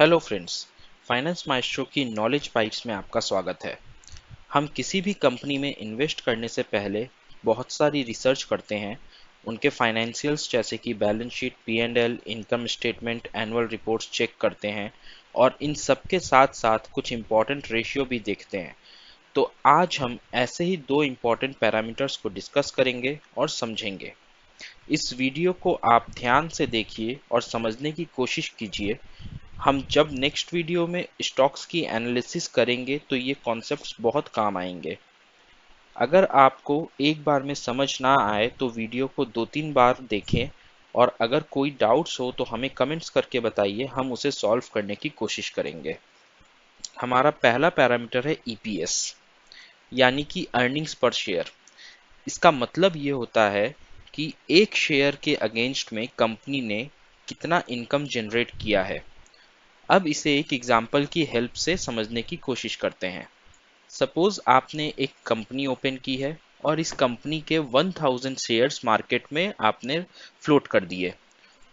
Hello friends, finance maestro की knowledge bytes में आपका स्वागत है। हम किसी भी कंपनी में इन्वेस्ट करने से पहले बहुत सारी रिसर्च करते हैं। उनके फाइनेंशियल्स जैसे कि balance sheet, P&L, income statement, annual reports check करते हैं और इन सब के साथ साथ कुछ इम्पॉर्टेंट रेशियो भी देखते हैं। तो आज हम ऐसे ही दो इम्पॉर्टेंट पैरामीटर्स को डिस्कस करेंगे और समझेंगे। इस वीडियो को आप ध्यान से देखिए और समझने की कोशिश कीजिए। हम जब नेक्स्ट वीडियो में स्टॉक्स की एनालिसिस करेंगे तो ये कॉन्सेप्ट्स बहुत काम आएंगे। अगर आपको एक बार में समझ ना आए तो वीडियो को 2-3 बार देखें और अगर कोई डाउट्स हो तो हमें कमेंट्स करके बताइए, हम उसे सॉल्व करने की कोशिश करेंगे। हमारा पहला पैरामीटर है EPS, यानी कि अर्निंग्स पर शेयर। इसका मतलब ये होता है कि एक शेयर के अगेंस्ट में कंपनी ने कितना इनकम जनरेट किया है। अब इसे एक एग्जाम्पल की हेल्प से समझने की कोशिश करते हैं। सपोज आपने एक कंपनी ओपन की है और इस कंपनी के 1000 शेयर्स मार्केट में आपने फ्लोट कर दिए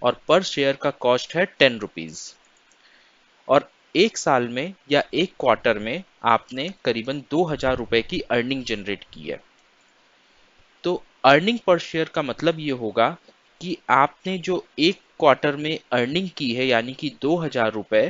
और पर शेयर का कॉस्ट है 10 रुपीज। और एक साल में या एक क्वार्टर में आपने करीबन 2000 रुपए की अर्निंग जनरेट की है। तो अर्निंग पर शेयर का मतलब ये होगा कि आपने जो एक क्वार्टर में अर्निंग की है यानी कि 2000 रुपए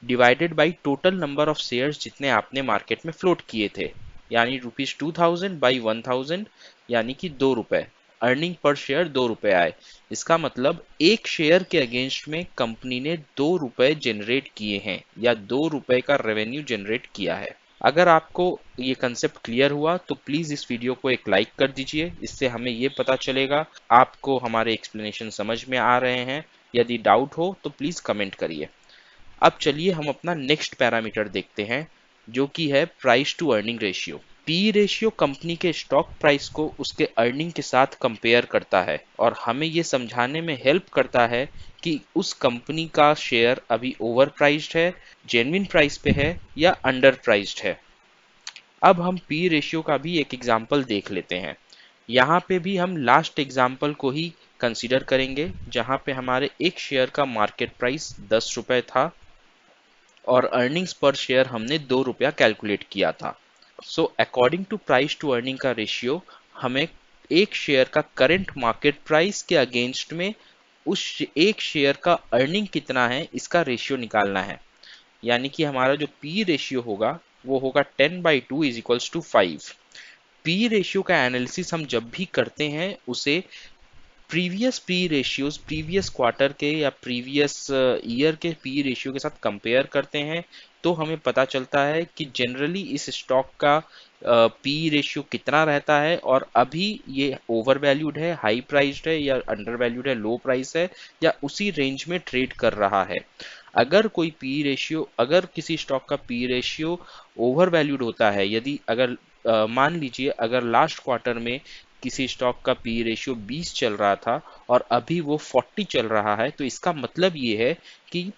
divided by total number of shares जितने आपने मार्केट में फ्लोट किए थे, यानी ₹2000 बाई 1000 यानी कि 2 रुपए। अर्निंग पर शेयर 2 रुपए आए। इसका मतलब एक शेयर के अगेंस्ट में कंपनी ने 2 रुपए जनरेट किए हैं या 2 रुपए का रेवेन्यू जनरेट किया है। अगर आपको ये कंसेप्ट क्लियर हुआ तो प्लीज इस वीडियो को एक लाइक कर दीजिए। इससे हमें ये पता चलेगा आपको हमारे एक्सप्लेनेशन समझ में आ रहे हैं। यदि डाउट हो तो प्लीज कमेंट करिए। अब चलिए हम अपना नेक्स्ट पैरामीटर देखते हैं, जो कि है price to earning ratio. P ratio company के स्टॉक प्राइस को उसके अर्निंग के साथ कंपेयर करता है और हमें ये समझाने में हेल्प करता है कि उस कंपनी का शेयर अभी ओवर प्राइस्ड है, जेन्युइन प्राइस पे है या अंडर प्राइस्ड है। अब हम पी रेशियो का भी एक एग्जाम्पल देख लेते हैं। यहाँ पे भी हम लास्ट एग्जाम्पल को ही कंसीडर करेंगे, जहाँ पे हमारे एक शेयर का मार्केट प्राइस 10 रुपए था और अर्निंग्स पर शेयर हमने 2 रुपया कैलकुलेट किया था। So according to price to earning का रेशियो, हमें एक शेयर का करंट मार्केट प्राइस के अगेंस्ट में उस एक शेयर का अर्निंग कितना है इसका रेशियो निकालना है। यानी कि हमारा जो पी रेशियो होगा वो होगा 10/2 is equals to 5। P ratio का एनालिसिस हम जब भी करते हैं उसे previous P ratios, previous quarter के या प्रीवियस ईयर के पी रेशियो के साथ कंपेयर करते हैं। तो हमें पता चलता है कि जनरली इस स्टॉक का पी रेशियो कितना रहता है और अभी ये ओवर वैल्यूड है, हाई प्राइस्ड है या अंडर वैल्यूड है, लो प्राइस है या उसी रेंज में ट्रेड कर रहा है। अगर किसी स्टॉक का पी रेशियो ओवर वैल्यूड होता है, यदि अगर मान लीजिए अगर लास्ट क्वार्टर में किसी स्टॉक का पी रेशियो 20 चल रहा था और अभी वो 40 चल रहा है, तो इसका मतलब ये है कि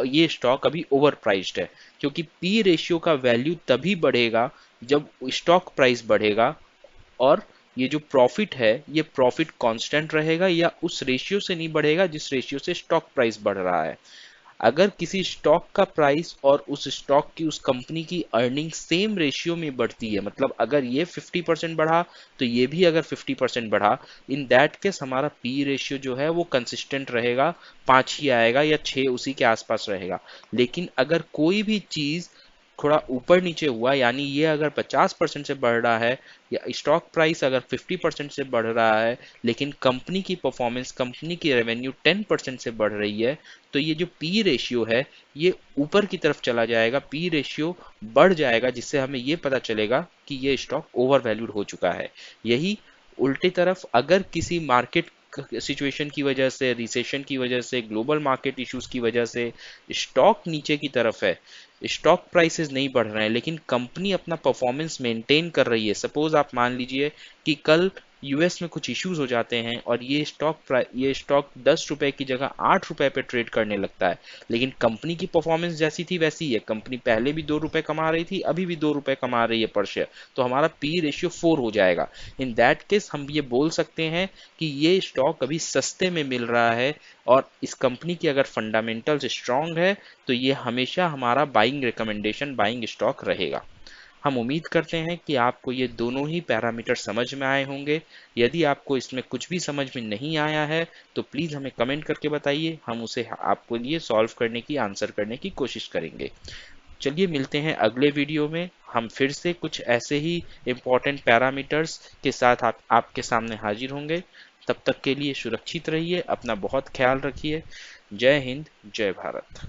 ये स्टॉक अभी ओवर प्राइस्ड है। क्योंकि पी रेशियो का वैल्यू तभी बढ़ेगा जब स्टॉक प्राइस बढ़ेगा और ये जो प्रॉफिट है ये प्रॉफिट कांस्टेंट रहेगा या उस रेशियो से नहीं बढ़ेगा जिस रेशियो से स्टॉक प्राइस बढ़ रहा है। अगर किसी स्टॉक का प्राइस और उस स्टॉक की, उस कंपनी की अर्निंग सेम रेशियो में बढ़ती है, मतलब अगर ये 50% बढ़ा तो ये भी अगर 50% बढ़ा, इन दैट केस हमारा पी रेशियो जो है वो कंसिस्टेंट रहेगा, 5 ही आएगा या 6 उसी के आसपास रहेगा। लेकिन अगर कोई भी चीज थोड़ा ऊपर नीचे हुआ, यानी ये अगर 50% से बढ़ रहा है या स्टॉक प्राइस अगर 50% से बढ़ रहा है लेकिन कंपनी की परफॉर्मेंस, कंपनी की रेवेन्यू 10% से बढ़ रही है, तो ये जो पी रेशियो है ये ऊपर की तरफ चला जाएगा, पी रेशियो बढ़ जाएगा, जिससे हमें ये पता चलेगा कि ये स्टॉक ओवर वैल्यूड हो चुका है। यही उल्टी तरफ अगर किसी मार्केट सिचुएशन की वजह से, रिसेशन की वजह से, ग्लोबल मार्केट इश्यूज की वजह से स्टॉक नीचे की तरफ है, स्टॉक प्राइसेस नहीं बढ़ रहे हैं लेकिन कंपनी अपना परफॉर्मेंस मेंटेन कर रही है। सपोज आप मान लीजिए कि कल यूएस में कुछ इश्यूज हो जाते हैं और ये स्टॉक 10 रुपए की जगह 8 रुपए पे ट्रेड करने लगता है, लेकिन कंपनी की परफॉर्मेंस जैसी थी वैसी ही है। कंपनी पहले भी 2 रुपए कमा रही थी, अभी भी 2 रुपए कमा रही है पर शेयर, तो हमारा पी रेशियो 4 हो जाएगा। इन दैट केस हम ये बोल सकते हैं कि ये स्टॉक अभी सस्ते में मिल रहा है, और इस कंपनी की अगर फंडामेंटल्स स्ट्रांग है तो ये हमेशा हमारा बाइंग रिकमेंडेशन, बाइंग स्टॉक रहेगा। हम उम्मीद करते हैं कि आपको ये दोनों ही पैरामीटर समझ में आए होंगे। यदि आपको इसमें कुछ भी समझ में नहीं आया है तो प्लीज़ हमें कमेंट करके बताइए, हम उसे आपको लिए सॉल्व करने की, आंसर करने की कोशिश करेंगे। चलिए मिलते हैं अगले वीडियो में, हम फिर से कुछ ऐसे ही इम्पोर्टेंट पैरामीटर्स के साथ आपके सामने हाजिर होंगे। तब तक के लिए सुरक्षित रहिए, अपना बहुत ख्याल रखिए। जय हिंद, जय भारत।